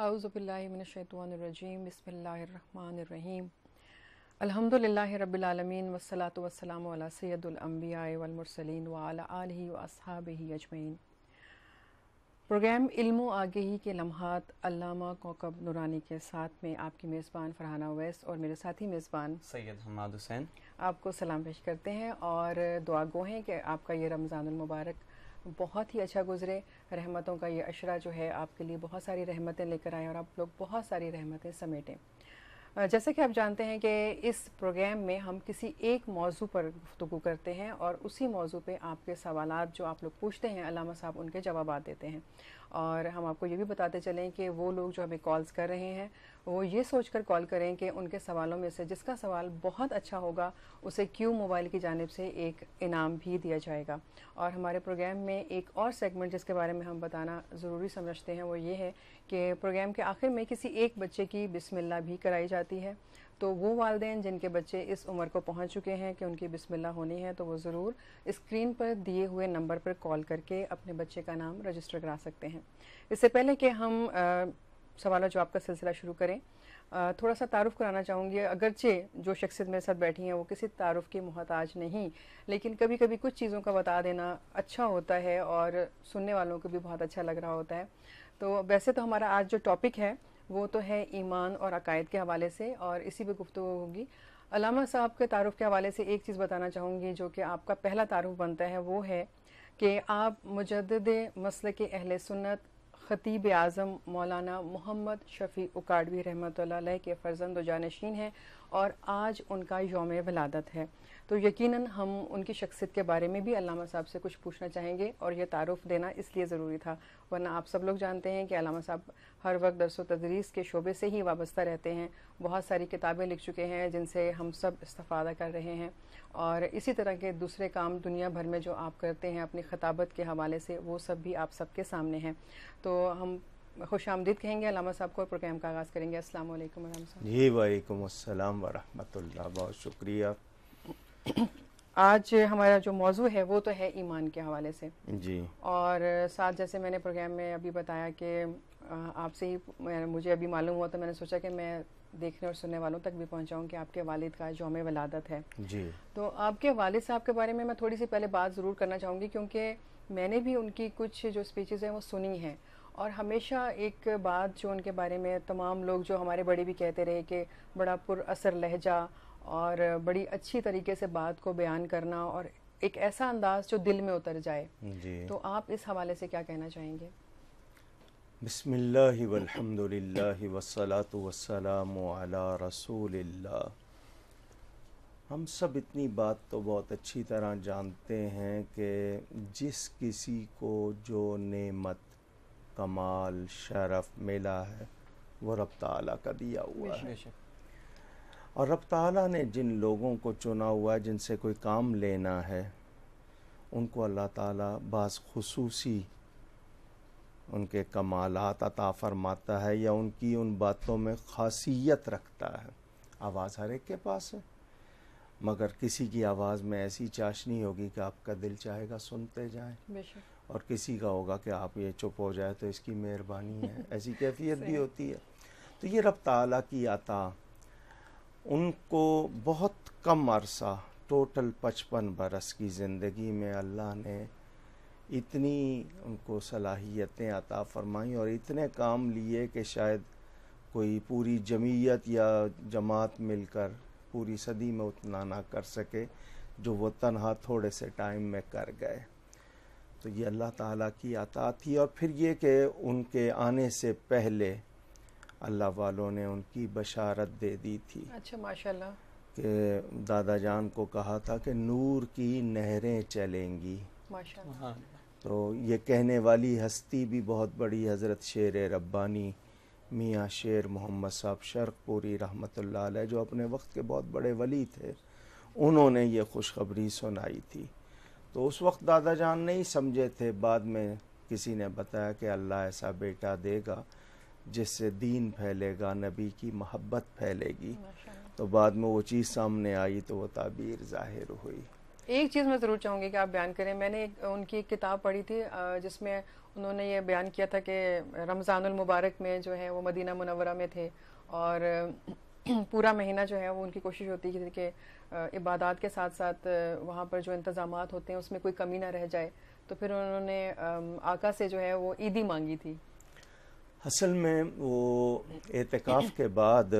اعوذ باللہ من الشیطان الرجیم بسم اللہ الرحمن الرحیم الحمدللہ رب العالمین والصلاة والسلام علی سید الانبیاء والمرسلین وعلی آلہ واصحابہ اجمعین۔ پروگرام علم و آگہی کے لمحات علامہ کوکب نورانی کے ساتھ میں آپ کی میزبان فرحانہ اویس اور میرے ساتھی میزبان سید حماد حسین آپ کو سلام پیش کرتے ہیں اور دعا گو ہیں کہ آپ کا یہ رمضان المبارک بہت ہی اچھا گزرے، رحمتوں کا یہ عشرہ جو ہے آپ کے لیے بہت ساری رحمتیں لے کر آئیں اور آپ لوگ بہت ساری رحمتیں سمیٹیں۔ جیسا کہ آپ جانتے ہیں کہ اس پروگرام میں ہم کسی ایک موضوع پر گفتگو کرتے ہیں اور اسی موضوع پہ آپ کے سوالات جو آپ لوگ پوچھتے ہیں علامہ صاحب ان کے جوابات دیتے ہیں، اور ہم آپ کو یہ بھی بتاتے چلیں کہ وہ لوگ جو ہمیں کالز کر رہے ہیں وہ یہ سوچ کر کال کریں کہ ان کے سوالوں میں سے جس کا سوال بہت اچھا ہوگا اسے کیو موبائل کی جانب سے ایک انعام بھی دیا جائے گا۔ اور ہمارے پروگرام میں ایک اور سیگمنٹ جس کے بارے میں ہم بتانا ضروری سمجھتے ہیں وہ یہ ہے کہ پروگرام کے آخر میں کسی ایک بچے کی بسم اللہ بھی کرائی جاتی ہے، تو وہ والدین جن کے بچے اس عمر کو پہنچ چکے ہیں کہ ان کی بسم اللہ ہونی ہے تو وہ ضرور اسکرین پر دیے ہوئے نمبر پر کال کر کے اپنے بچے کا نام رجسٹر کرا سکتے ہیں۔ اس سے پہلے کہ ہم سوال و جواب کا سلسلہ شروع کریں، تھوڑا سا تعارف کرانا چاہوں گی، اگرچہ جو شخصیت میرے ساتھ بیٹھی ہیں وہ کسی تعارف کی محتاج نہیں، لیکن کبھی کبھی کچھ چیزوں کا بتا دینا اچھا ہوتا ہے اور سننے والوں کو بھی بہت اچھا لگ رہا ہوتا ہے۔ تو ویسے تو ہمارا آج جو ٹاپک ہے وہ تو ہے ایمان اور عقائد کے حوالے سے، اور اسی پہ گفتگو ہوگی۔ علامہ صاحب کے تعارف کے حوالے سے ایک چیز بتانا چاہوں گی جو کہ آپ کا پہلا تعارف بنتا ہے، وہ ہے کہ آپ مجدد مسلک اہل سنت خطیب اعظم مولانا محمد شفیع اکاڑوی رحمۃ اللہ علیہ کے فرزند و جانشین ہیں اور آج ان کا یوم ولادت ہے، تو یقیناً ہم ان کی شخصیت کے بارے میں بھی علامہ صاحب سے کچھ پوچھنا چاہیں گے، اور یہ تعارف دینا اس لیے ضروری تھا، ورنہ آپ سب لوگ جانتے ہیں کہ علامہ صاحب ہر وقت درس و تدریس کے شعبے سے ہی وابستہ رہتے ہیں، بہت ساری کتابیں لکھ چکے ہیں جن سے ہم سب استفادہ کر رہے ہیں، اور اسی طرح کے دوسرے کام دنیا بھر میں جو آپ کرتے ہیں اپنی خطابت کے حوالے سے وہ سب بھی آپ سب کے سامنے ہیں۔ تو ہم خوش آمدید کہیں گے علامہ صاحب کو، پروگرام کا آغاز کریں گے۔ السلام علیکم علامہ صاحب۔ جی وعلیکم السلام ورحمۃ اللہ، بہت شکریہ۔ آج ہمارا جو موضوع ہے وہ تو ہے ایمان کے حوالے سے، جی، اور ساتھ جیسے میں نے پروگرام میں ابھی بتایا کہ آپ سے ہی مجھے ابھی معلوم ہوا تو میں نے سوچا کہ میں دیکھنے اور سننے والوں تک بھی پہنچاؤں کہ آپ کے والد کا یوم ولادت ہے۔ جی، تو آپ کے والد صاحب کے بارے میں تھوڑی سی پہلے بات ضرور کرنا چاہوں گی، کیونکہ میں نے بھی ان کی کچھ جو اسپیچز ہیں وہ سنی ہیں، اور ہمیشہ ایک بات جو ان کے بارے میں تمام لوگ جو ہمارے بڑے بھی کہتے رہے کہ بڑا پر اثر لہجہ اور بڑی اچھی طریقے سے بات کو بیان کرنا اور ایک ایسا انداز جو دل میں اتر جائے، جی۔ تو آپ اس حوالے سے کیا کہنا چاہیں گے؟ بسم اللہ والحمد للہ والصلاة والسلام علی رسول اللہ۔ ہم سب اتنی بات تو بہت اچھی طرح جانتے ہیں کہ جس کسی کو جو نعمت، کمال، شرف ملا ہے وہ رب تعالیٰ کا دیا ہوا ہے، اور رب تعالیٰ نے جن لوگوں کو چنا ہوا ہے جن سے کوئی کام لینا ہے ان کو اللہ تعالیٰ بعض خصوصی ان کے کمالات عطا فرماتا ہے، یا ان کی ان باتوں میں خاصیت رکھتا ہے۔ آواز ہر ایک کے پاس ہے، مگر کسی کی آواز میں ایسی چاشنی ہوگی کہ آپ کا دل چاہے گا سنتے جائیں، بے شک۔ اور کسی کا ہوگا کہ آپ یہ چپ ہو جائے تو اس کی مہربانی ہے، ایسی کیفیت بھی ہوتی ہے۔ تو یہ رب تعالیٰ کی عطا، ان کو بہت کم عرصہ، ٹوٹل 55 برس کی زندگی میں اللہ نے اتنی ان کو صلاحیتیں عطا فرمائیں اور اتنے کام لیے کہ شاید کوئی پوری جمعیت یا جماعت مل کر پوری صدی میں اتنا نہ کر سکے جو وہ تنہا تھوڑے سے ٹائم میں کر گئے۔ تو یہ اللہ تعالیٰ کی عطا تھی، اور پھر یہ کہ ان کے آنے سے پہلے اللہ والوں نے ان کی بشارت دے دی تھی۔ اچھا، ماشاءاللہ۔ کہ دادا جان کو کہا تھا کہ نور کی نہریں چلیں گی، ماشاءاللہ۔ تو یہ کہنے والی ہستی بھی بہت بڑی حضرت شیر ربانی میاں شیر محمد صاحب شرق پوری رحمۃ اللہ علیہ، جو اپنے وقت کے بہت بڑے ولی تھے، انہوں نے یہ خوشخبری سنائی تھی۔ تو اس وقت دادا جان نہیں سمجھے تھے، بعد میں کسی نے بتایا کہ اللہ ایسا بیٹا دے گا جس سے دین پھیلے گا، نبی کی محبت پھیلے گی، تو بعد میں وہ چیز سامنے آئی تو وہ تعبیر ظاہر ہوئی۔ ایک چیز میں ضرور چاہوں گی کہ آپ بیان کریں. میں نے ان کی ایک کتاب پڑھی تھی جس میں انہوں نے یہ بیان کیا تھا کہ رمضان المبارک میں جو ہے وہ مدینہ منورہ میں تھے اور پورا مہینہ جو ہے وہ ان کی کوشش ہوتی تھی کہ عبادات کے ساتھ ساتھ وہاں پر جو انتظامات ہوتے ہیں اس میں کوئی کمی نہ رہ جائے. تو پھر انہوں نے آقا سے جو ہے وہ عیدی مانگی تھی. اصل میں وہ اعتکاف کے بعد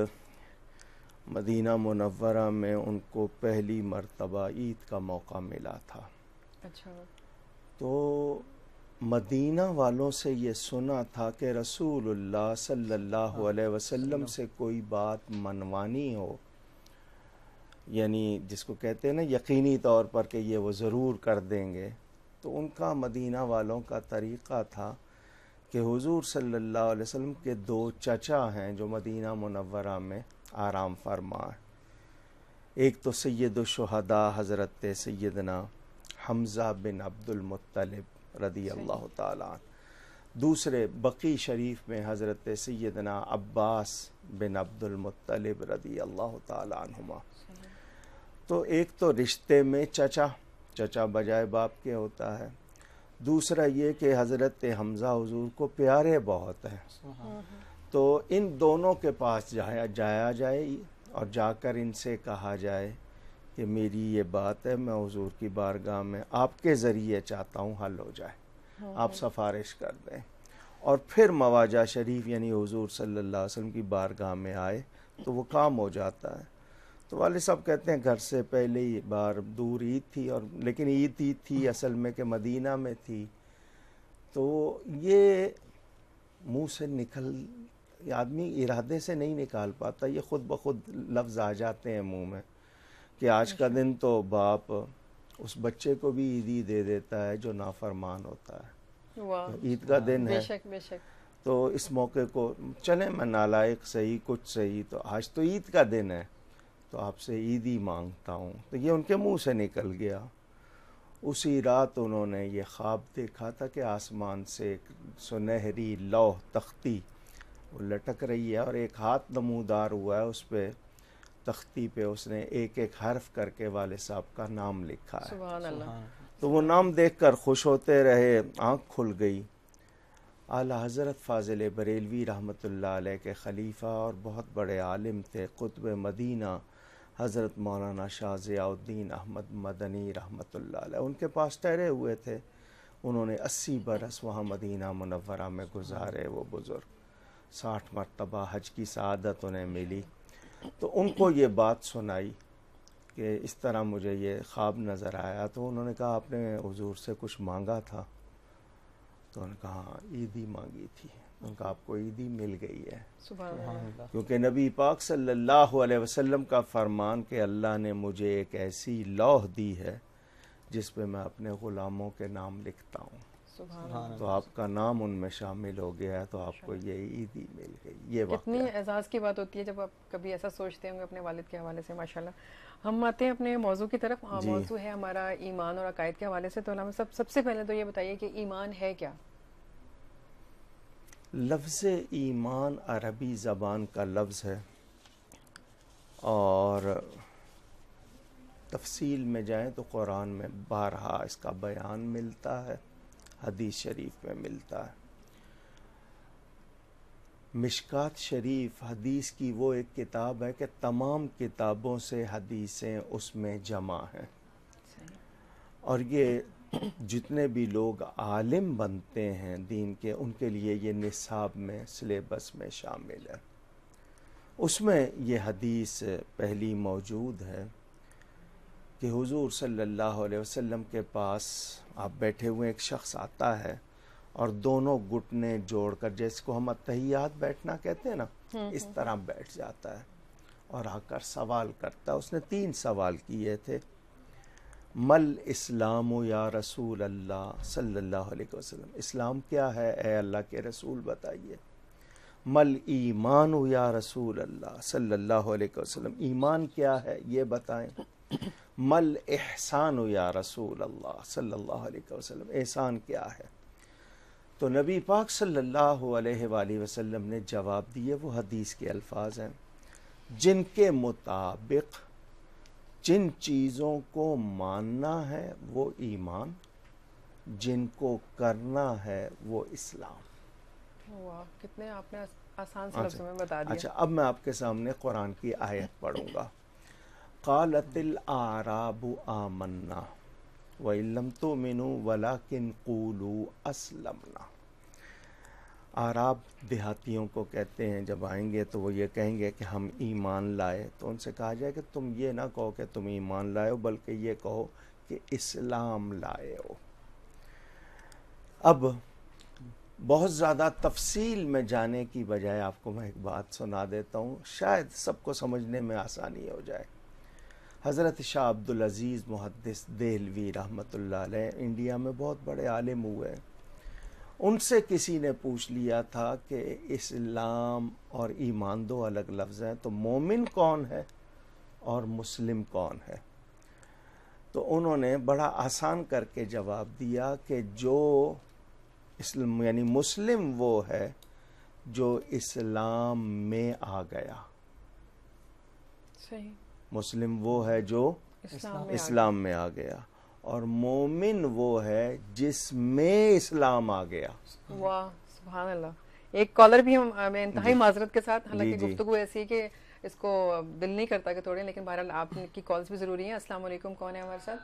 مدینہ منورہ میں ان کو پہلی مرتبہ عید کا موقع ملا تھا. اچھا. تو مدینہ والوں سے یہ سنا تھا کہ رسول اللہ صلی اللہ علیہ وسلم سے کوئی بات منوانی ہو، یعنی جس کو کہتے ہیں نا یقینی طور پر کہ یہ وہ ضرور کر دیں گے، تو ان کا مدینہ والوں کا طریقہ تھا کہ حضور صلی اللہ علیہ وسلم کے 2 چچا ہیں جو مدینہ منورہ میں آرام فرما ہیں. ایک تو سید الشہداء حضرت سیدنا حمزہ بن عبد المطلب رضی اللہ تعالیٰ عنہ، دوسرے بقی شریف میں حضرت سیدنا عباس بن عبد المطلب رضی اللہ تعالیٰ عنہما. تو ایک تو رشتے میں چچا بجائے باپ کے ہوتا ہے، دوسرا یہ کہ حضرت حمزہ حضور کو پیارے بہت ہیں. تو ان دونوں کے پاس جایا جائے اور جا کر ان سے کہا جائے کہ میری یہ بات ہے، میں حضور کی بارگاہ میں آپ کے ذریعے چاہتا ہوں حل ہو جائے، آپ سفارش کر دیں. اور پھر مواجہ شریف یعنی حضور صلی اللہ علیہ وسلم کی بارگاہ میں آئے تو وہ کام ہو جاتا ہے. تو والد صاحب کہتے ہیں گھر سے پہلے ہی بار دور عید تھی، اور لیکن عید تھی اصل میں کہ مدینہ میں تھی. تو یہ منہ سے آدمی ارادے سے نہیں نکال پاتا، یہ خود بخود لفظ آ جاتے ہیں منہ میں کہ آج کا دن تو باپ اس بچے کو بھی عیدی دے دیتا ہے جو نافرمان ہوتا ہے. عید کا دن ہے تو اس موقع کو چلیں میں نالائق صحیح کچھ صحیح، تو آج تو عید کا دن ہے تو آپ سے عیدی مانگتا ہوں. تو یہ ان کے منہ سے نکل گیا. اسی رات انہوں نے یہ خواب دیکھا تھا کہ آسمان سے ایک سنہری لوح تختی وہ لٹک رہی ہے اور ایک ہاتھ نمودار ہوا ہے، اس پہ تختی پہ اس نے ایک حرف کر کے والد صاحب کا نام لکھا ہے. سبحان اللہ. تو وہ نام دیکھ کر خوش ہوتے رہے، آنکھ کھل گئی. اعلیٰ حضرت فاضل بریلوی رحمۃ اللہ علیہ کے خلیفہ اور بہت بڑے عالم تھے، قطب مدینہ حضرت مولانا شاہ ضیاء الدین احمد مدنی رحمۃ اللہ علیہ، ان کے پاس ٹھہرے ہوئے تھے. انہوں نے 80 برس وہاں مدینہ منورہ میں گزارے. وہ بزرگ 60 مرتبہ حج کی سعادت انہیں ملی. تو ان کو یہ بات سنائی کہ اس طرح مجھے یہ خواب نظر آیا. تو انہوں نے کہا آپ نے حضور سے کچھ مانگا تھا؟ تو انہوں نے کہا ہاں عیدی مانگی تھی. ان کا آپ کو عیدی مل گئی ہے. سبحان اللہ. کیونکہ نبی پاک صلی اللہ علیہ وسلم کا فرمان کہ اللہ نے مجھے ایک ایسی لوح دی ہے جس پہ میں اپنے غلاموں کے نام لکھتا ہوں. تو آپ کا نام ان میں شامل ہو گیا ہے، تو آپ کو یہ عیدی مل گئی. یہ کتنی اعزاز کی بات ہوتی ہے جب آپ کبھی ایسا سوچتے ہوں گے اپنے والد کے حوالے سے. ماشاءاللہ. ہم آتے ہیں اپنے موضوع کی طرف. موضوع ہے ہمارا ایمان اور عقائد کے حوالے سے. تو علامہ صاحب سب سے پہلے تو یہ بتائیے کہ ایمان ہے کیا؟ لفظ ایمان عربی زبان کا لفظ ہے، اور تفصیل میں جائیں تو قرآن میں بارہا اس کا بیان ملتا ہے، حدیث شریف میں ملتا ہے. مشکات شریف حدیث کی وہ ایک کتاب ہے کہ تمام کتابوں سے حدیثیں اس میں جمع ہیں، اور یہ جتنے بھی لوگ عالم بنتے ہیں دین کے ان کے لیے یہ نصاب میں سلیبس میں شامل ہے. اس میں یہ حدیث پہلی موجود ہے کہ حضور صلی اللہ علیہ وسلم کے پاس آپ بیٹھے ہوئے ایک شخص آتا ہے اور دونوں گھٹنے جوڑ کر، جیسے کو ہم اتحیات بیٹھنا کہتے ہیں نا، اس طرح بیٹھ جاتا ہے اور آ کر سوال کرتا ہے. اس نے 3 سوال کیے تھے. مل اسلام یا رسول اللہ صلی اللہ علیہ وسلم، اسلام کیا ہے اے اللہ کے رسول بتائیے. مل ایمان یا رسول اللہ صلی اللہ علیہ وسلم، ایمان کیا ہے یہ بتائیں. مل احسان یا رسول اللہ صلی اللہ علیہ وسلم، احسان کیا ہے. تو نبی پاک صلی اللہ علیہ وآلہ وسلم نے جواب دیے. وہ حدیث کے الفاظ ہیں جن کے مطابق جن چیزوں کو ماننا ہے وہ ایمان، جن کو کرنا ہے وہ اسلام۔ واہ، کتنے آپ نے آسان سے لفظوں میں بتا دیا۔ اچھا، اب میں آپ کے سامنے قرآن کی آیت پڑھوں گا۔ قالت الاعراب آمنا وَإِن لَّمْ تُؤْمِنُوا وَلَٰكِن قُولُوا أَسْلَمْنَا۔ اعراب دیہاتیوں کو کہتے ہیں، جب آئیں گے تو وہ یہ کہیں گے کہ ہم ایمان لائے، تو ان سے کہا جائے کہ تم یہ نہ کہو کہ تم ایمان لائے ہو، بلکہ یہ کہو کہ اسلام لائے ہو۔ اب بہت زیادہ تفصیل میں جانے کی بجائے آپ کو میں ایک بات سنا دیتا ہوں، شاید سب کو سمجھنے میں آسانی ہو جائے۔ حضرت شاہ عبدالعزیز محدث دہلوی رحمۃ اللہ علیہ انڈیا میں بہت بڑے عالم ہوئے، ان سے کسی نے پوچھ لیا تھا کہ اسلام اور ایمان دو الگ لفظ ہیں، تو مومن کون ہے اور مسلم کون ہے؟ تو انہوں نے بڑا آسان کر کے جواب دیا کہ جو اسلام یعنی مسلم وہ ہے جو اسلام میں آ گیا، صحیح، مسلم وہ ہے جو اسلام میں آ گیا، اور مومن وہ ہے جس میں اسلام آ گیا۔ واہ، سبحان اللہ۔ ایک کالر بھی ہم انتہائی معذرت کے ساتھ، حالانکہ جی۔ گفتگو ایسی ہے کہ اس کو دل نہیں کرتا کہ توڑیں، لیکن بہرحال آپ کی کالز بھی ضروری ہیں۔ السلام علیکم، کون ہے ہمارے ساتھ؟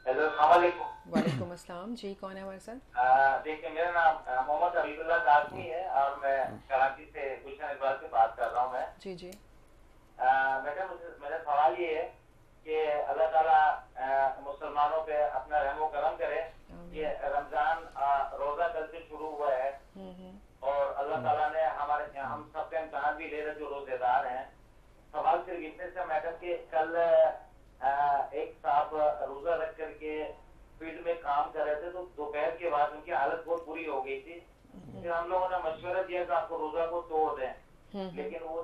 ہیلو، السلام علیکم۔ وعلیکم السلام، جی کون ہے ہمارے ساتھ؟ دیکھیں، میرا نام محمد حبیب اللہ قاسمی ہے اور میں کراچی سے گلشن اقبال سے بات کر رہا ہوں۔ میں جی جی، میرا سوال یہ ہے کہ اللہ تعالیٰ مسلمانوں پہ اپنا رحم و کرم کرے۔ یہ رمضان روزہ کل سے شروع ہوا ہے اور اللہ تعالیٰ نے ہم سب کا امتحان بھی لے رہے جو روزے دار ہیں۔ سوال صرف اتنے سے میڈم کہ کل ایک صاحب روزہ رکھ کر کے فیلڈ میں کام کر رہے تھے، تو دوپہر کے بعد ان کی حالت بہت بری ہو گئی تھی۔ پھر ہم لوگوں نے مشورہ دیا کہ آپ کو روزہ کو توڑ دیں، لیکن وہ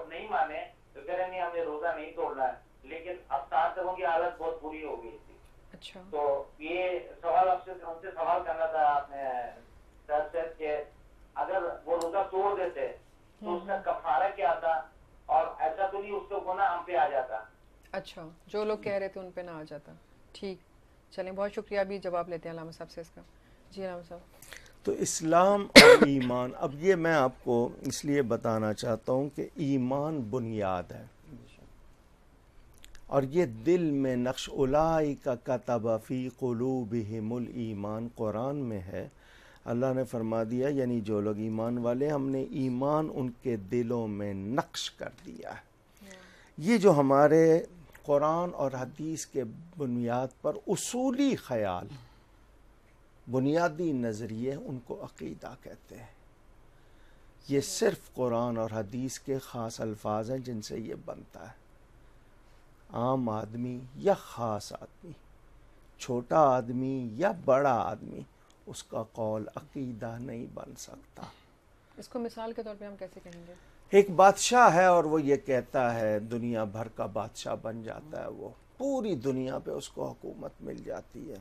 نہیں مانے، تو کہہ رہے نہیں ہمیں روزہ نہیں توڑنا ہے، لیکن اب 7 لوگوں کی حالت بہت بری ہو گئی تھی۔ اچھا، تو یہ سوال آپ سے ان سے سوال کرنا تھا آپ نے سر سے کہ اگر وہ روزہ توڑ دیتے تو اس کا کفارہ کیا تھا، اور ایسا تو نہیں اس کو گناہ ہم پہ آ جاتا؟ اچھا، جو لوگ کہہ رہے تھے ان پہ نہ آ جاتا۔ ٹھیک، چلیں، بہت شکریہ، ابھی جواب لیتے ہیں علامہ صاحب سے اس کا۔ جی علامہ صاحب۔ تو اسلام اور ایمان، اب یہ میں آپ کو اس لیے بتانا چاہتا ہوں کہ ایمان بنیاد ہے، اور یہ دل میں نقش اولئک کتب فی قلوبہم الایمان قرآن میں ہے۔ اللہ نے فرما دیا یعنی جو لوگ ایمان والے، ہم نے ایمان ان کے دلوں میں نقش کر دیا ہے۔ یہ جو ہمارے قرآن اور حدیث کے بنیاد پر اصولی خیال، بنیادی نظریے، ان کو عقیدہ کہتے ہیں۔ یہ صرف قرآن اور حدیث کے خاص الفاظ ہیں جن سے یہ بنتا ہے۔ عام آدمی یا خاص آدمی، چھوٹا آدمی یا بڑا آدمی، اس کا قول عقیدہ نہیں بن سکتا۔ اس کو مثال کے طور پہ ہم کیسے کہیں گے؟ ایک بادشاہ ہے اور وہ یہ کہتا ہے، دنیا بھر کا بادشاہ بن جاتا ہے، وہ پوری دنیا پہ اس کو حکومت مل جاتی ہے،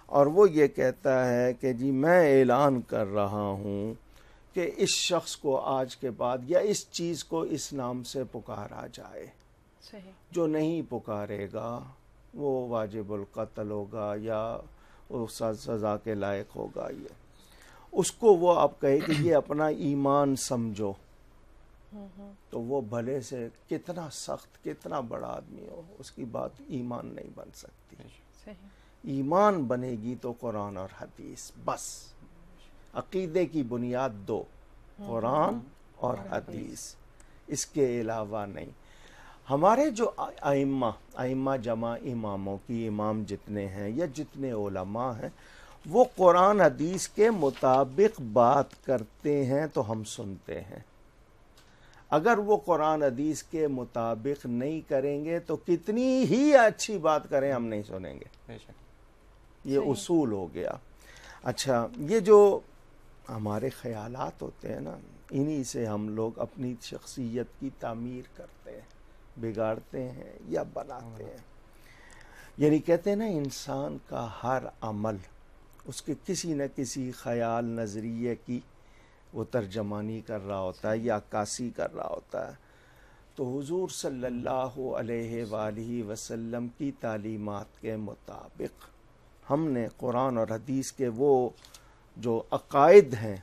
اور وہ یہ کہتا ہے کہ جی میں اعلان کر رہا ہوں کہ اس شخص کو آج کے بعد یا اس چیز کو اس نام سے پکارا جائے، صحیح، جو نہیں پکارے گا وہ واجب القتل ہوگا یا وہ سزا کے لائق ہوگا۔ یہ اس کو وہ آپ کہے کہ یہ اپنا ایمان سمجھو، تو وہ بھلے سے کتنا سخت کتنا بڑا آدمی ہو، اس کی بات ایمان نہیں بن سکتی۔ صحیح، ایمان بنے گی تو قرآن اور حدیث، بس عقیدے کی بنیاد دو، قرآن اور حدیث، اس کے علاوہ نہیں۔ ہمارے جو ائمہ جمع اماموں کی، امام جتنے ہیں یا جتنے علماء ہیں، وہ قرآن حدیث کے مطابق بات کرتے ہیں تو ہم سنتے ہیں۔ اگر وہ قرآن حدیث کے مطابق نہیں کریں گے تو کتنی ہی اچھی بات کریں ہم نہیں سنیں گے۔ یہ اصول ہو گیا۔ اچھا، یہ جو ہمارے خیالات ہوتے ہیں نا، انہی سے ہم لوگ اپنی شخصیت کی تعمیر کرتے ہیں، بگاڑتے ہیں یا بناتے ہیں۔ یعنی کہتے ہیں نا، انسان کا ہر عمل اس کے کسی نہ کسی خیال نظریے کی وہ ترجمانی کر رہا ہوتا ہے یا عکاسی کر رہا ہوتا ہے۔ تو حضور صلی اللہ علیہ وآلہ وسلم کی تعلیمات کے مطابق ہم نے قرآن اور حدیث کے وہ جو عقائد ہیں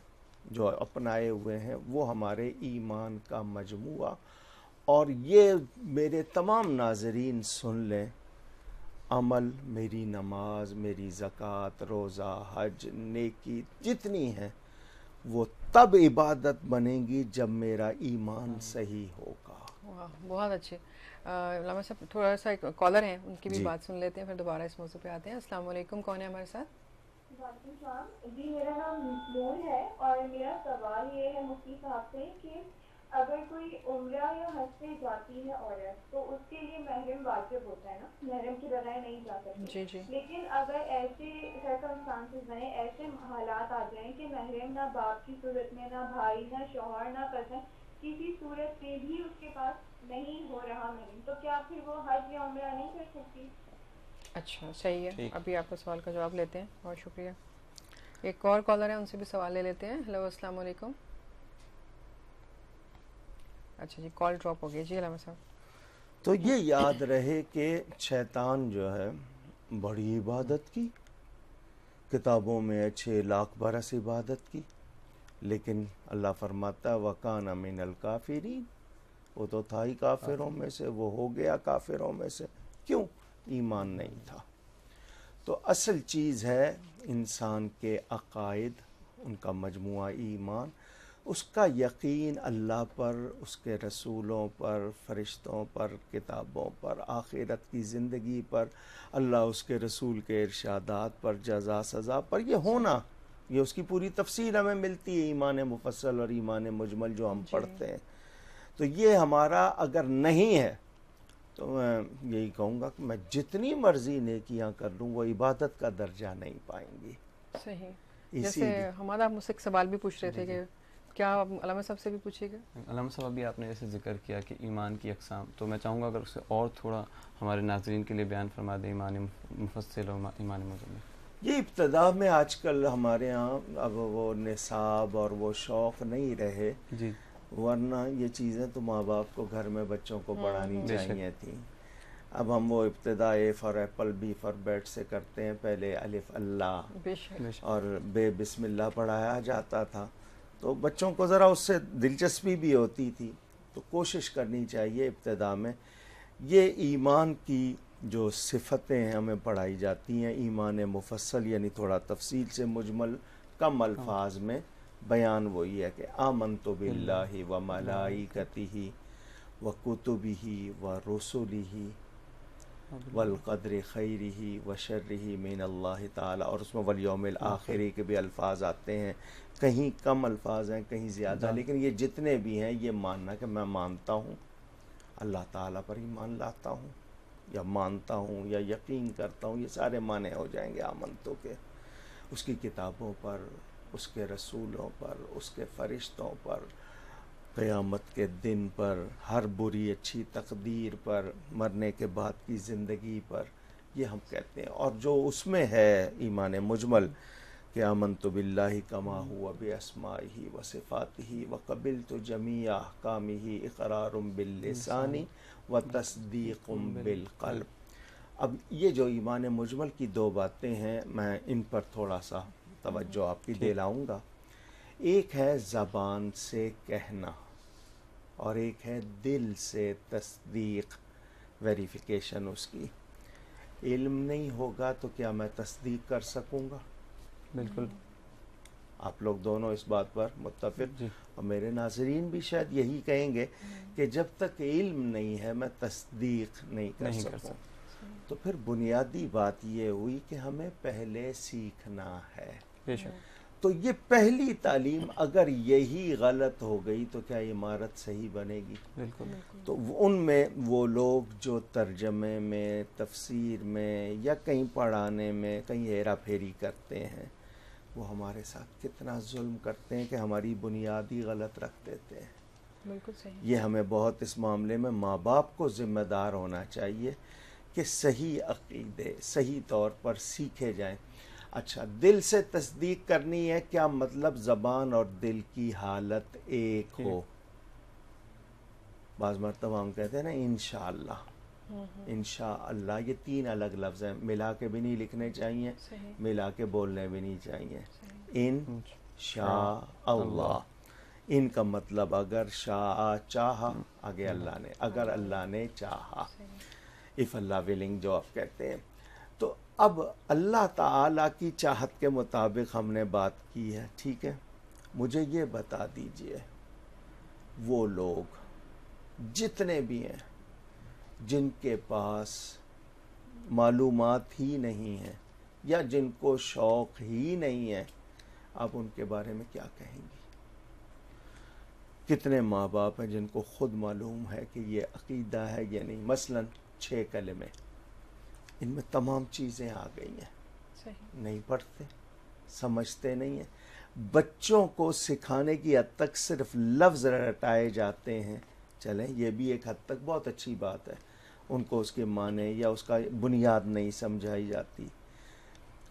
جو اپنائے ہوئے ہیں وہ ہمارے ایمان کا مجموعہ. اور یہ میرے تمام ناظرین سن لیں، عمل، میری نماز، میری زکوٰۃ، روزہ، حج، نیکی جتنی ہیں وہ تب عبادت بنے گی جب میرا ایمان صحیح ہوگا. واہ، بہت اچھے. علامہ صاحب تھوڑا سا ایک کالر ہیں، ان کی بھی جی. بات سن لیتے ہیں، پھر دوبارہ اس موضوع پہ آتے ہیں. السلام علیکم، کون ہے ہمارے ساتھ؟ وعلیکم السلام جی، میرا نام نور ہے اور میرا سوال یہ ہے مفتی صاحب سے کہ اگر کوئی عمرہ یا حج پہ جاتی ہے عورت تو اس کے لیے محرم واجب ہوتا ہے نا، محرم کے بغیر نہیں جا سکتی. جی جی. لیکن اگر ایسے سرکمسٹانسز بنے، ایسے حالات آ جائیں کہ محرم نہ باپ کی صورت میں، نہ بھائی، نہ شوہر، نہ کزن، کسی صورت میں بھی اس کے پاس نہیں ہو رہا محرم، تو کیا پھر وہ حج یا عمرہ نہیں کر سکتی؟ اچھا، صحیح ہے. ابھی آپ کا سوال کا جواب لیتے ہیں. بہت شکریہ. ایک اور کالر ہے، ان سے بھی سوال لے لیتے ہیں. ہیلو، السلام علیکم. اچھا جی، کال ڈراپ ہو گئی. جی علامہ صاحب. تو یہ یاد رہے کہ شیطان جو ہے بڑی عبادت کی، کتابوں میں 6 لاکھ برس عبادت کی، لیکن اللہ فرماتا ہے وَكَانَ مِنَ الْكَافِرِينَ، وہ تو تھا ہی کافروں میں سے، وہ ہو گیا کافروں میں سے. کیوں؟ ایمان نہیں تھا. تو اصل چیز ہے انسان کے عقائد، ان کا مجموعہ ایمان، اس کا یقین اللہ پر، اس کے رسولوں پر، فرشتوں پر، کتابوں پر، آخرت کی زندگی پر، اللہ اس کے رسول کے ارشادات پر، جزا سزا پر. یہ ہونا، یہ اس کی پوری تفصیل ہمیں ملتی ہے، ایمان مفصل اور ایمان مجمل جو ہم پڑھتے ہیں. تو یہ ہمارا اگر نہیں ہے تو میں یہی کہوں گا کہ میں جتنی مرضی نیکیاں کر لوں وہ عبادت کا درجہ نہیں پائیں گی. صحیح. اسی جیسے لیے ہمارا مجھ سے ایک سوال بھی پوچھ رہے تھے کہ کیا علامہ صاحب سے بھی پوچھیے گا؟ علامہ صاحب ابھی آپ نے جیسے ذکر کیا کہ ایمان کی اقسام، تو میں چاہوں گا اگر اسے اور تھوڑا ہمارے ناظرین کے لیے بیان فرما دیں، ایمان مفصل اور ایمان مجمل. یہ ابتدا میں آج کل ہمارے ہاں اب وہ نصاب اور وہ شوق نہیں رہے، جی، ورنہ یہ چیزیں تو ماں باپ کو گھر میں بچوں کو پڑھانی چاہیے تھیں. اب ہم وہ ابتدا A for apple, B for bat سے کرتے ہیں. پہلے الف اللہ اور بے بسم اللہ پڑھایا جاتا تھا، تو بچوں کو ذرا اس سے دلچسپی بھی ہوتی تھی. تو کوشش کرنی چاہیے ابتدا میں یہ ایمان کی جو صفتیں ہمیں پڑھائی جاتی ہیں، ایمان مفصل یعنی تھوڑا تفصیل سے مجمل کم الفاظ میں بیان وہی ہے کہ آمنت باللہ و ملائکتہ و کتبہ و رسلہ والقدر خیرہ و شرہ من اللہ تعالی، اور اس میں والیوم الآخر کے بھی الفاظ آتے ہیں، کہیں کم الفاظ ہیں کہیں زیادہ، لیکن یہ جتنے بھی ہیں یہ ماننا کہ میں مانتا ہوں اللہ تعالیٰ پر ایمان لاتا ہوں، یا مانتا ہوں یا یقین کرتا ہوں، یہ سارے معنی ہو جائیں گے آمنتو کے. اس کی کتابوں پر، اس کے رسولوں پر، اس کے فرشتوں پر، قیامت کے دن پر، ہر بری اچھی تقدیر پر، مرنے کے بعد کی زندگی پر، یہ ہم کہتے ہیں. اور جو اس میں ہے ایمان مجمل کہ آمنت باللہ کما ہوا باسمائہ و صفاتہ و قبلت جمیع احکامہ اقرار باللسان و تصدیق بالقلب. اب یہ جو ایمان مجمل کی 2 باتیں ہیں، میں ان پر تھوڑا سا توجہ آپ کی دلاؤں گا. ایک ہے زبان سے کہنا اور ایک ہے دل سے تصدیق، ویریفیکیشن اس کی. علم نہیں ہوگا تو کیا میں تصدیق کر سکوں گا؟ بالکل. آپ لوگ دونوں اس بات پر متفق، جی. اور میرے ناظرین بھی شاید یہی کہیں گے کہ جب تک علم نہیں ہے میں تصدیق نہیں کر سکوں. تو پھر بنیادی بات یہ ہوئی کہ ہمیں پہلے سیکھنا ہے. بے شک. تو یہ پہلی تعلیم اگر یہی غلط ہو گئی تو کیا عمارت صحیح بنے گی؟ بالکل. تو ان میں وہ لوگ جو ترجمے میں، تفسیر میں یا کہیں پڑھانے میں کہیں ہیرا پھیری کرتے ہیں، وہ ہمارے ساتھ کتنا ظلم کرتے ہیں کہ ہماری بنیادی غلط رکھ دیتے ہیں. بالکل صحیح. یہ ہمیں بہت اس معاملے میں ماں باپ کو ذمہ دار ہونا چاہیے کہ صحیح عقیدے صحیح طور پر سیکھے جائیں. اچھا، دل سے تصدیق کرنی ہے، کیا مطلب زبان اور دل کی حالت ایک ہو. بعض مرتبہ ہم کہتے ہیں نا انشاءاللہ، انشاءاللہ، یہ 3 الگ لفظ ہیں، ملا کے بھی نہیں لکھنے چاہیے، صحیح، ملا کے بولنے بھی نہیں چاہیے. صحیح. انشاء اللہ، ان کا مطلب اگر شاء چاہا، آگے اللہ نے، اگر اللہ نے چاہا، اف اللہ ولنگ جو آپ کہتے ہیں. تو اب اللہ تعالیٰ کی چاہت کے مطابق ہم نے بات کی ہے، ٹھیک ہے. مجھے یہ بتا دیجئے وہ لوگ جتنے بھی ہیں جن کے پاس معلومات ہی نہیں ہیں یا جن کو شوق ہی نہیں ہے، آپ ان کے بارے میں کیا کہیں گی؟ کتنے ماں باپ ہیں جن کو خود معلوم ہے کہ یہ عقیدہ ہے یا نہیں؟ مثلا 6 کلمے، ان میں تمام چیزیں آ گئی ہیں، صحیح. نہیں پڑھتے، سمجھتے نہیں ہیں. بچوں کو سکھانے کی حد تک صرف لفظ رٹائے جاتے ہیں. چلیں یہ بھی ایک حد تک بہت اچھی بات ہے، ان کو اس کے معنی یا اس کا بنیاد نہیں سمجھائی جاتی.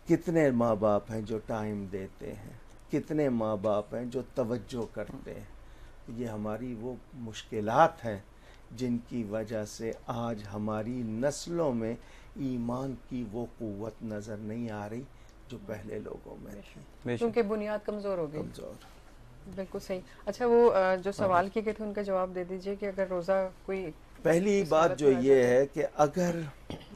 کتنے ماں باپ ہیں جو ٹائم دیتے ہیں، کتنے ماں باپ ہیں جو توجہ کرتے ہیں. یہ ہماری وہ مشکلات ہیں جن کی وجہ سے آج ہماری نسلوں میں ایمان کی وہ قوت نظر نہیں آ رہی جو پہلے لوگوں میں تھی. کیونکہ بنیاد کمزور ہو گئی. کمزور. بالکل صحیح. اچھا وہ جو سوال کیے گئے تھے ان کا جواب دے دیجئے کہ اگر روزہ کوئی پہلی اس بات حالت جو میں آ یہ جاتا ہے کہ اگر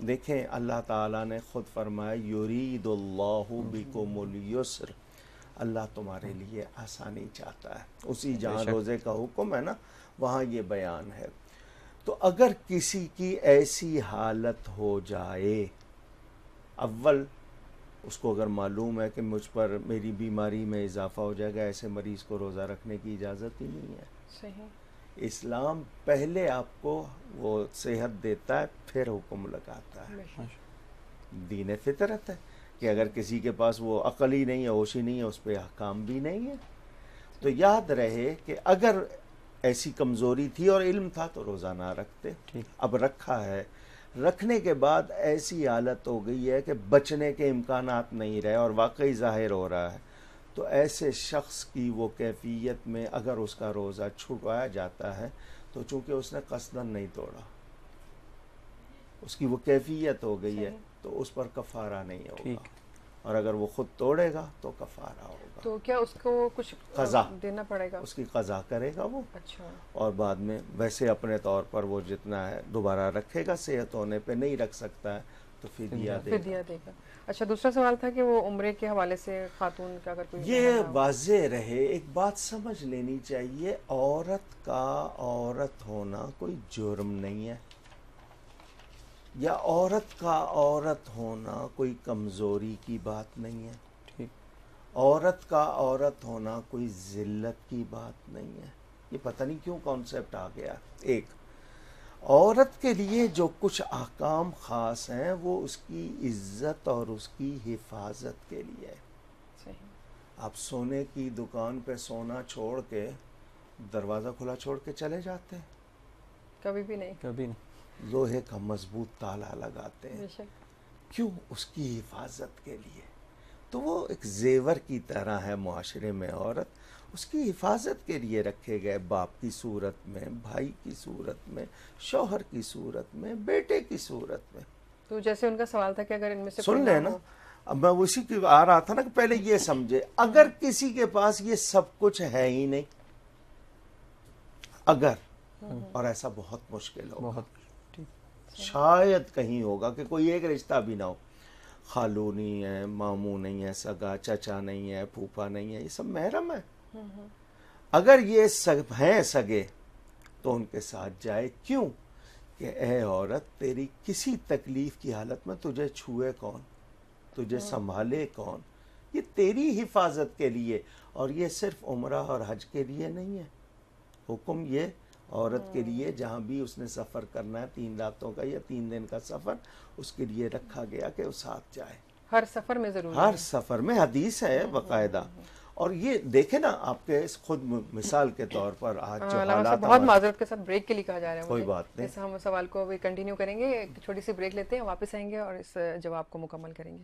دیکھیں اللہ تعالیٰ نے خود فرمایا یرید اللہ بکم اليسر، اللہ تمہارے لیے آسانی چاہتا ہے. اسی جہاں روزے کا حکم ہے نا وہاں یہ بیان ہے. تو اگر کسی کی ایسی حالت ہو جائے، اول اس کو اگر معلوم ہے کہ مجھ پر میری بیماری میں اضافہ ہو جائے گا، ایسے مریض کو روزہ رکھنے کی اجازت ہی نہیں ہے. صحیح. اسلام پہلے آپ کو وہ صحت دیتا ہے پھر حکم لگاتا ہے. دین فطرت ہے کہ اگر کسی کے پاس وہ عقل ہی نہیں ہے، ہوش ہی نہیں ہے، اس پہ احکام بھی نہیں ہے. تو یاد رہے کہ اگر ایسی کمزوری تھی اور علم تھا تو روزہ نہ رکھتے. اب رکھا ہے، رکھنے کے بعد ایسی حالت ہو گئی ہے کہ بچنے کے امکانات نہیں رہے اور واقعی ظاہر ہو رہا ہے، تو ایسے شخص کی وہ کیفیت میں اگر اس کا روزہ چھڑوایا جاتا ہے تو چونکہ اس نے قصداً نہیں توڑا، اس کی وہ کیفیت ہو گئی ہے تو اس پر کفارہ نہیں ہوگا، اور اگر وہ خود توڑے گا تو کفارہ ہوگا. تو کیا اس کو کچھ قضا دینا پڑے گا؟ اس کی قضا کرے گا وہ. اچھا. اور بعد میں ویسے اپنے طور پر وہ جتنا ہے دوبارہ رکھے گا، صحت ہونے پہ نہیں رکھ سکتا ہے تو فدیہ دے گا. اچھا دوسرا سوال تھا کہ وہ عمرے کے حوالے سے خاتون کا اگر کوئی یہ واضح رہے، ایک بات سمجھ لینی چاہیے، عورت کا عورت ہونا کوئی جرم نہیں ہے، یا عورت کا عورت ہونا کوئی کمزوری کی بات نہیں ہے. عورت کا عورت ہونا کوئی ذلت کی بات نہیں ہے. یہ پتہ نہیں کیوں کانسیپٹ آ گیا. ایک عورت کے لیے جو کچھ احکام خاص ہیں وہ اس کی عزت اور اس کی حفاظت کے لیے. آپ سونے کی دکان پہ سونا چھوڑ کے دروازہ کھلا چھوڑ کے چلے جاتے ہیں؟ کبھی بھی نہیں. کبھی نہیں. لوہے کا مضبوط تالا لگاتے ہیں. کیوں؟ اس کی حفاظت کے لیے. تو وہ ایک زیور کی طرح ہے معاشرے میں عورت، اس کی حفاظت کے لیے رکھے گئے، باپ کی صورت میں، بھائی کی صورت میں، شوہر کی صورت میں، بیٹے کی صورت میں. تو جیسے ان کا سوال تھا کہ اگر ان میں سے سن لیں نا، اب میں اسی کی آ رہا تھا نا کہ پہلے یہ سمجھے، اگر کسی کے پاس یہ سب کچھ ہے ہی نہیں، اگر، اور ایسا بہت مشکل ہوگا، شاید کہیں ہوگا کہ کوئی ایک رشتہ بھی نہ ہو، خالو نہیں ہے، ماموں نہیں ہے، سگا چچا نہیں ہے، پھوپھا نہیں ہے، یہ سب محرم ہے. اگر یہ سب ہیں سگے تو ان کے ساتھ جائے. کیوں؟ کہ اے عورت تیری کسی تکلیف کی حالت میں تجھے چھوئے کون، تجھے سنبھالے کون، یہ تیری حفاظت کے لیے. اور یہ صرف عمرہ اور حج کے لیے نہیں ہے حکم، یہ عورت کے لیے جہاں بھی اس نے سفر کرنا ہے 3 راتوں کا یا 3 دن کا سفر، اس کے لیے رکھا گیا کہ وہ ساتھ جائے. ہر سفر میں ضرور، ہر سفر میں، حدیث ہے باقاعدہ. اور یہ دیکھیں نا آپ کے خود مثال کے طور پر آج جو حالات، بہت معذرت کے ساتھ بریک کے لیے کہا جا رہا ہے، کوئی بات نہیں، اس ہم سوال کو ابھی کنٹینیو کریں گے. ایک چھوٹی سی بریک لیتے ہیں، واپس آئیں گے اور اس جواب کو مکمل کریں گے.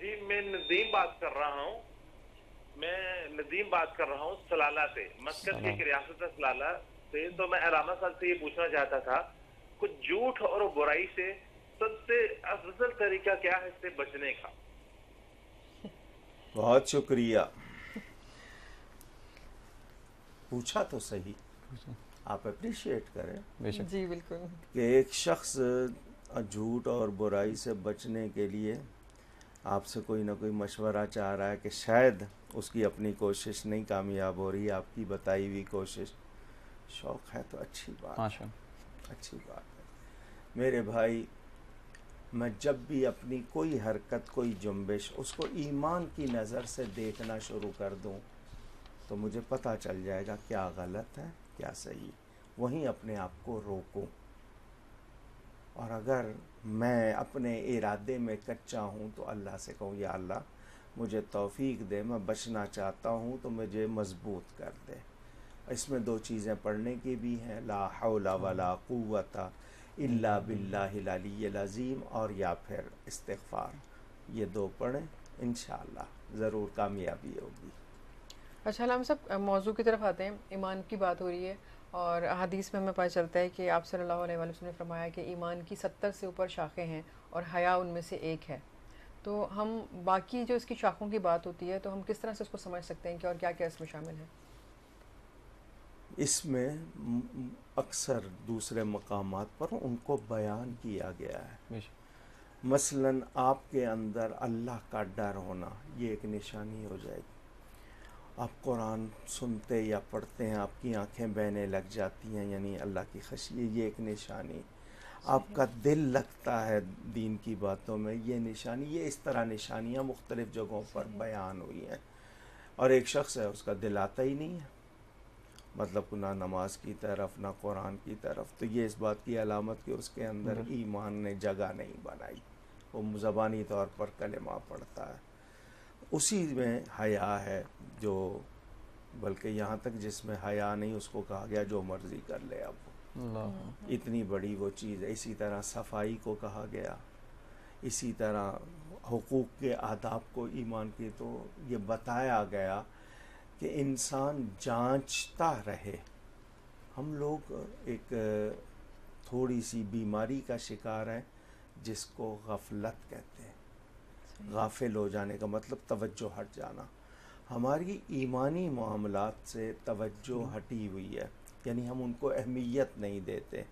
جی میں ندیم بات کر رہا ہوں سلالہ سے، مسکت کی ایک ریاست ہے سلالہ سے. تو میں علامہ صاحب سے یہ پوچھنا چاہتا تھا کچھ جھوٹ اور برائی سے سب سے افضل طریقہ کیا ہے اس سے بچنے کا؟ بہت شکریہ. پوچھا تو صحیح، آپ اپریشیٹ کریں جی بالکل کہ ایک شخص جھوٹ اور برائی سے بچنے کے لیے آپ سے کوئی نہ کوئی مشورہ چاہ رہا ہے کہ شاید اس کی اپنی کوشش نہیں کامیاب ہو رہی، آپ کی بتائی ہوئی کوشش. شوق ہے تو اچھی بات ہے، اچھی بات ہے. میرے بھائی، میں جب بھی اپنی کوئی حرکت، کوئی جنبش، اس کو ایمان کی نظر سے دیکھنا شروع کر دوں تو مجھے پتہ چل جائے گا کیا غلط ہے کیا صحیح. وہیں اپنے آپ کو روکوں. اور اگر میں اپنے ارادے میں کچا ہوں تو اللہ سے کہوں یا اللہ مجھے توفیق دے، میں بچنا چاہتا ہوں تو مجھے مضبوط کر دے. اس میں دو چیزیں پڑھنے کی بھی ہیں، لا حول ولا قوت الا باللہ العلی العظیم، اور یا پھر استغفار. یہ دو پڑھیں، انشاءاللہ ضرور کامیابی ہوگی. اچھا علامہ صاحب، موضوع کی طرف آتے ہیں. ایمان کی بات ہو رہی ہے اور حدیث میں ہمیں پتہ چلتا ہے کہ آپ صلی اللہ علیہ وسلم نے فرمایا کہ ایمان کی 70 سے اوپر شاخیں ہیں اور حیا ان میں سے ایک ہے. تو ہم باقی جو اس کی شاخوں کی بات ہوتی ہے تو ہم کس طرح سے اس کو سمجھ سکتے ہیں کہ اور کیا کیا اس میں شامل ہے؟ اس میں اکثر دوسرے مقامات پر ان کو بیان کیا گیا ہے. مثلا آپ کے اندر اللہ کا ڈر ہونا، یہ ایک نشانی ہو جائے گی. آپ قرآن سنتے یا پڑھتے ہیں، آپ کی آنکھیں بہنے لگ جاتی ہیں، یعنی اللہ کی خشیت، یہ ایک نشانی. آپ کا دل لگتا ہے دین کی باتوں میں، یہ نشانی. یہ اس طرح نشانیاں مختلف جگہوں پر بیان ہوئی ہیں. اور ایک شخص ہے اس کا دل آتا ہی نہیں ہے، مطلب نہ نماز کی طرف نہ قرآن کی طرف، تو یہ اس بات کی علامت کہ اس کے اندر ایمان نے جگہ نہیں بنائی. وہ زبانی طور پر کلمہ پڑھتا ہے. اسی میں حیا ہے، جو بلکہ یہاں تک جس میں حیا نہیں اس کو کہا گیا جو مرضی کر لے. اب اتنی بڑی وہ چیز ہے. اسی طرح صفائی کو کہا گیا، اسی طرح حقوق کے آداب کو ایمان کی تو یہ بتایا گیا کہ انسان جانچتا رہے. ہم لوگ ایک تھوڑی سی بیماری کا شکار ہیں جس کو غفلت کہتے ہیں. غافل ہو جانے کا مطلب توجہ ہٹ جانا. ہماری ایمانی معاملات سے توجہ ہٹی ہوئی ہے، یعنی ہم ان کو اہمیت نہیں دیتے.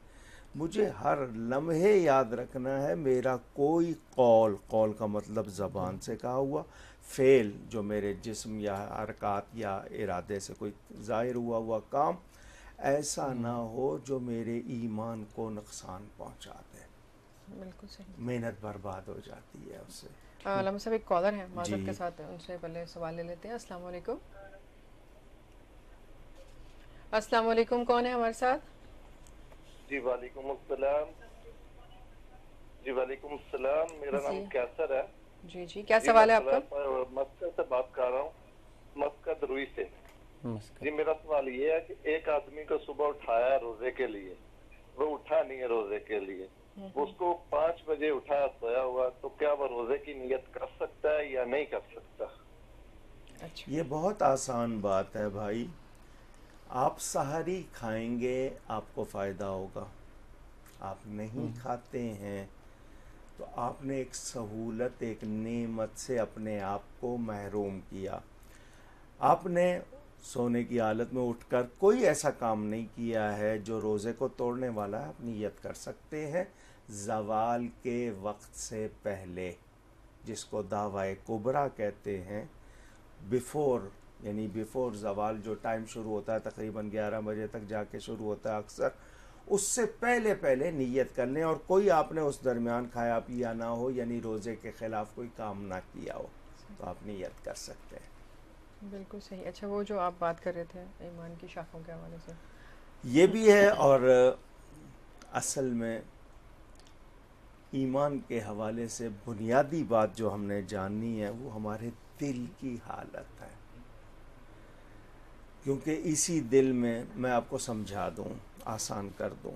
مجھے ہر لمحے یاد رکھنا ہے میرا کوئی قول کا مطلب زبان سے کہا ہوا، فعل جو میرے جسم یا حرکات یا ارادے سے کوئی ظاہر ہوا کام ایسا نہ ہو جو میرے ایمان کو نقصان پہنچا دے. بالکل صحیح. محنت برباد ہو جاتی ہے اس سے. علامہ صاحب ایک کالر ہیں معذرت کے ساتھ، ان سے پہلے سوال لے لیتے ہیں. السلام علیکم. السلام علیکم، کون ہے ہمارے ساتھ؟ جی وعلیکم السلام. میرا نام کیسر ہے. جی کیا سوال ہے آپ کا؟ مسکت سے بات کر رہا ہوں، مسکت روئی سے. جی میرا سوال یہ ہے کہ ایک آدمی کو صبح اٹھایا روزے کے لیے، وہ اٹھا نہیں ہے روزے کے لیے، اس کو 5 بجے اٹھایا سویا ہوا، تو کیا وہ روزے کی نیت کر سکتا ہے یا نہیں کر سکتا؟ یہ بہت آسان بات ہے بھائی. آپ سحری کھائیں گے آپ کو فائدہ ہوگا. آپ نہیں کھاتے ہیں تو آپ نے ایک سہولت، ایک نعمت سے اپنے آپ کو محروم کیا. آپ نے سونے کی حالت میں اٹھ کر کوئی ایسا کام نہیں کیا ہے جو روزے کو توڑنے والا ہے. آپ نیت کر سکتے ہیں زوال کے وقت سے پہلے، جس کو دعوی کبریٰ کہتے ہیں. بیفور زوال جو ٹائم شروع ہوتا ہے تقریباً 11 بجے تک جا کے شروع ہوتا ہے اکثر، اس سے پہلے نیت کر لیں. اور کوئی آپ نے اس درمیان کھایا پیا نہ ہو، یعنی روزے کے خلاف کوئی کام نہ کیا ہو، تو آپ نیت کر سکتے ہیں. بالکل صحیح. اچھا وہ جو آپ بات کر رہے تھے ایمان کی شاخوں کے حوالے سے، یہ بھی ہے. اور اصل میں ایمان کے حوالے سے بنیادی بات جو ہم نے جاننی ہے وہ ہمارے دل کی حالت ہے. کیونکہ اسی دل میں آپ کو سمجھا دوں، آسان کر دوں.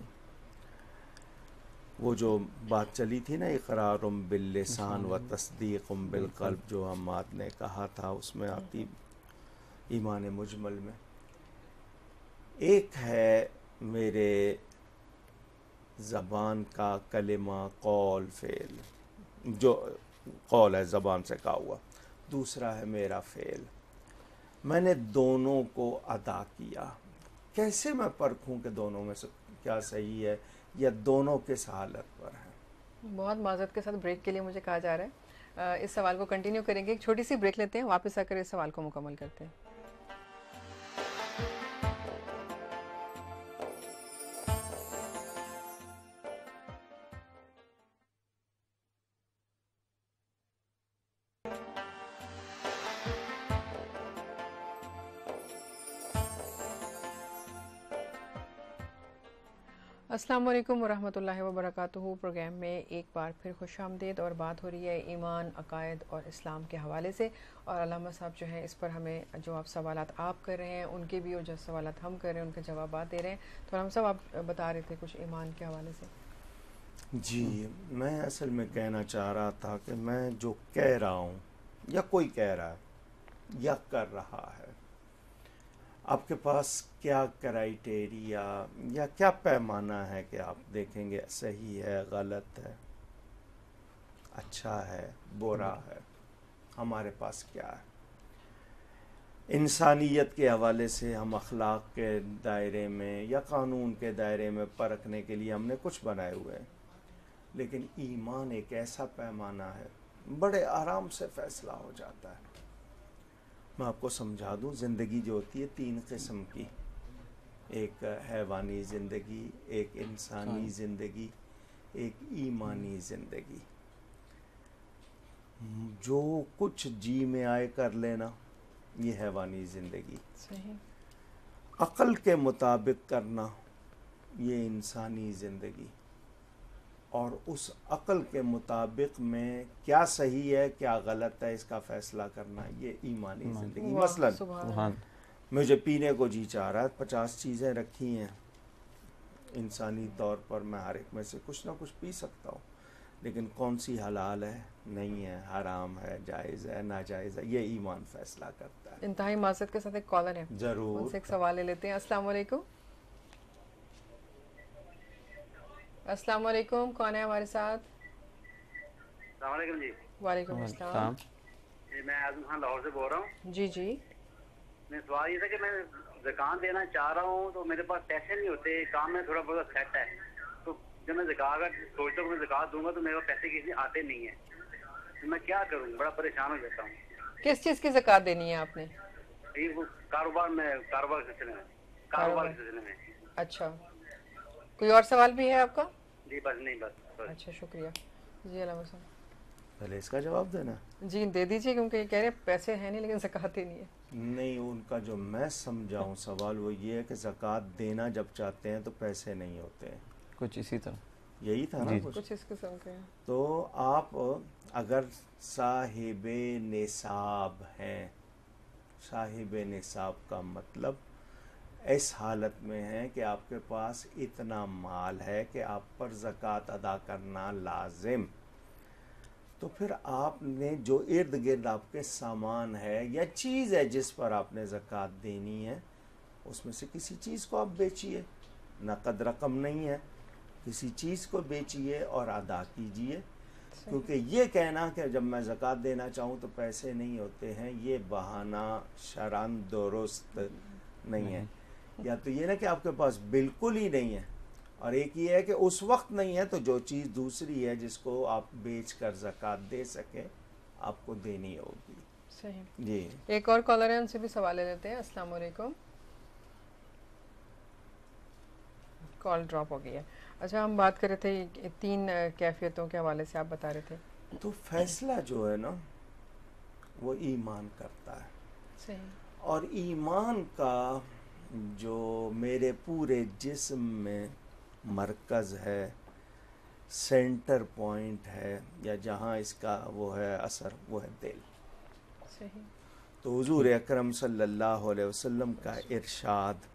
وہ جو بات چلی تھی نا اقرارم باللسان و تصدیقم بالقلب، جو حماد نے کہا تھا، اس میں آتی ایمان مجمل میں ایک ہے میرے زبان کا کلمہ قول فعل، جو قول ہے زبان سے کہا ہوا، دوسرا ہے میرا فعل، میں نے دونوں کو ادا کیا، کیسے میں پرکھوں کہ دونوں میں سے کیا صحیح ہے یا دونوں کس حالت پر ہیں؟ بہت معذرت کے ساتھ بریک کے لیے مجھے کہا جا رہا ہے، اس سوال کو کنٹینیو کریں گے، ایک چھوٹی سی بریک لیتے ہیں، واپس آ کر اس سوال کو مکمل کرتے ہیں۔ السلام علیکم ورحمۃ اللہ وبرکاتہ۔ پروگرام میں ایک بار پھر خوش آمدید، اور بات ہو رہی ہے ایمان، عقائد اور اسلام کے حوالے سے، اور علامہ صاحب جو ہیں اس پر ہمیں جو آپ سوالات آپ کر رہے ہیں ان کے بھی، اور جو سوالات ہم کر رہے ہیں ان کے جوابات دے رہے ہیں۔ تو علامہ صاحب آپ بتا رہے تھے کچھ ایمان کے حوالے سے۔ جی، میں اصل میں کہنا چاہ رہا تھا کہ میں جو کہہ رہا ہوں یا کوئی کہہ رہا ہے یا کر رہا ہے، آپ کے پاس کیا کرائیٹیریا یا کیا پیمانہ ہے کہ آپ دیکھیں گے صحیح ہے، غلط ہے، اچھا ہے، برا ہے؟ ہمارے پاس کیا ہے؟ انسانیت کے حوالے سے ہم اخلاق کے دائرے میں یا قانون کے دائرے میں پرکھنے کے لیے ہم نے کچھ بنائے ہوئے ہیں، لیکن ایمان ایک ایسا پیمانہ ہے، بڑے آرام سے فیصلہ ہو جاتا ہے۔ میں آپ کو سمجھا دوں، زندگی جو ہوتی ہے 3 قسم کی، ایک حیوانی زندگی، ایک انسانی زندگی، ایک ایمانی زندگی۔ جو کچھ جی میں آئے کر لینا، یہ حیوانی زندگی۔ صحیح۔ عقل کے مطابق کرنا، یہ انسانی زندگی۔ اور اس عقل کے مطابق میں کیا صحیح ہے کیا غلط ہے اس کا فیصلہ کرنا، یہ ایمانی زندگی۔ مثلا مجھے پینے کو جی چاہ رہا ہے، 50 چیزیں رکھی ہیں، انسانی طور پر میں ہر ایک میں سے کچھ نہ کچھ پی سکتا ہوں، لیکن کون سی حلال ہے، نہیں ہے، حرام ہے، جائز ہے، ناجائز ہے، یہ ایمان فیصلہ کرتا ہے۔ انتہائی معذرت کے ساتھ ایک کالر ہے، ضرور ان سے ایک سوال لے لیتے ہیں۔ السلام علیکم۔ السلام علیکم، کون ہے ہمارے ساتھ؟ السلام علیکم جی۔ وعلیکم السلام۔ جی میں اعظم خان لاہور سے بول رہا ہوں۔ جی جی۔ میں سوال یہ تھا کہ میں زکوٰۃ دینا چاہ رہا ہوں تو میرے پاس پیسے نہیں ہوتے، کام میں تھوڑا بہت سیٹ ہے، تو جب میں زکوٰۃ کا سوچتا ہوں میں زکوٰۃ دوں گا تو میرے پاس پیسے کسی آتے نہیں ہیں، تو میں کیا کروں؟ بڑا پریشان ہو جاتا ہوں۔ کس چیز کی زکوٰۃ دینی ہے آپ نے؟ جی وہ کاروبار کے سلسلے میں۔ اچھا، کوئی اور سوال بھی ہے آپ کا؟ جی بس نہیں، بس۔ اچھا شکریہ۔ جی علامہ صاحب پہلے اس کا جواب دینا؟ جی دے دیجیے، کیونکہ یہ کہہ رہے ہیں پیسے ہیں نہیں لیکن زکوٰۃ دینی ہے۔ نہیں، ان کا جو میں سمجھاؤں سوال وہ یہ ہے کہ زکوٰۃ دینا جب چاہتے ہیں تو پیسے نہیں ہوتے ہیں، کچھ اسی طرح یہی تھا نا کچھ اس قسم کے۔ تو آپ اگر صاحب نصاب ہیں، صاحب نصاب کا مطلب اس حالت میں ہے کہ آپ کے پاس اتنا مال ہے کہ آپ پر زکوٰۃ ادا کرنا لازم، تو پھر آپ نے جو ارد گرد آپ کے سامان ہے یا چیز ہے جس پر آپ نے زکوٰۃ دینی ہے، اس میں سے کسی چیز کو آپ بیچیے، نقد رقم نہیں ہے، کسی چیز کو بیچیے اور ادا کیجیے، کیونکہ یہ کہنا کہ جب میں زکوٰۃ دینا چاہوں تو پیسے نہیں ہوتے ہیں، یہ بہانہ شرعاً درست نہیں ہے۔ یا تو یہ نا کہ آپ کے پاس بالکل ہی نہیں ہے، اور ایک یہ ہے کہ اس وقت نہیں ہے تو جو چیز دوسری ہے جس کو آپ بیچ کر زکوٰۃ دے سکیں آپ کو دینی ہوگی۔ صحیح۔ جی ایک اور کالر ہے، ان سے بھی سوال لے لیتے ہیں۔ السلام علیکم۔ کال ڈراپ ہو گئی ہے۔ اچھا، ہم بات کر رہے تھے 3 کیفیتوں کے حوالے سے، آپ بتا رہے تھے۔ تو فیصلہ جو ہے نا وہ ایمان کرتا ہے۔ صحیح۔ اور ایمان کا جو میرے پورے جسم میں مرکز ہے، سینٹر پوائنٹ ہے، یا جہاں اس کا وہ ہے اثر، وہ ہے دل۔ صحیح۔ تو حضور اکرم صلی اللہ علیہ وسلم کا ارشاد،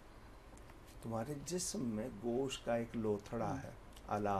تمہارے جسم میں گوشت کا ایک لوتھڑا ہے، الا